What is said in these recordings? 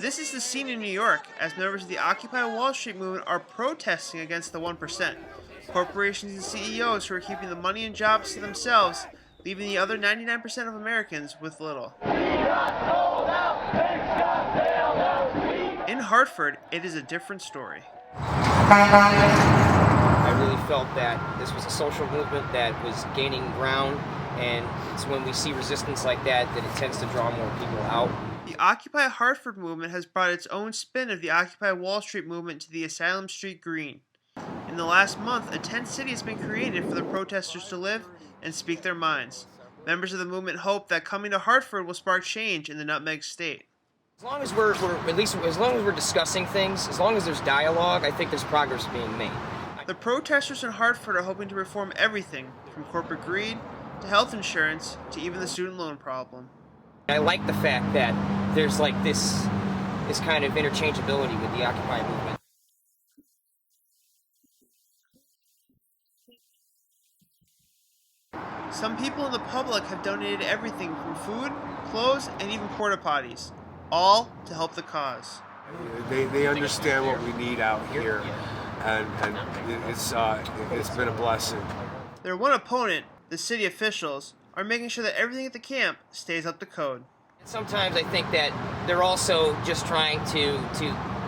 This is the scene in New York as members of the Occupy Wall Street movement are protesting against the 1%. Corporations and CEOs who are keeping the money and jobs to themselves, leaving the other 99% of Americans with little. In Hartford, it is a different story. I really felt that this was a social movement that was gaining ground, and it's when we see resistance like that that it tends to draw more people out. The Occupy Hartford movement has brought its own spin of the Occupy Wall Street movement to the Asylum Street Green. In the last month, a tent city has been created for the protesters to live and speak their minds. Members of the movement hope that coming to Hartford will spark change in the Nutmeg State. As long as we're discussing things, as long as there's dialogue, I think there's progress being made. The protesters in Hartford are hoping to reform everything from corporate greed to health insurance to even the student loan problem. I like the fact that there's like this kind of interchangeability with the Occupy movement. Some people in the public have donated everything from food, clothes, and even porta potties, all to help the cause. They understand what we need out here, and it's been a blessing. Their one opponent, the city officials, are making sure that everything at the camp stays up to code. Sometimes I think that they're also just trying to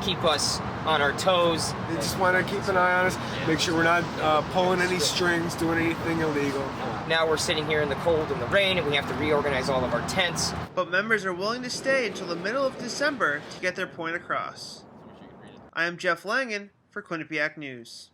keep us on our toes. They just want to keep an eye on us, make sure we're not pulling any strings, doing anything illegal. Now we're sitting here in the cold and the rain, and we have to reorganize all of our tents. But members are willing to stay until the middle of December to get their point across. I am Jeff LANGAN for Quinnipiac News.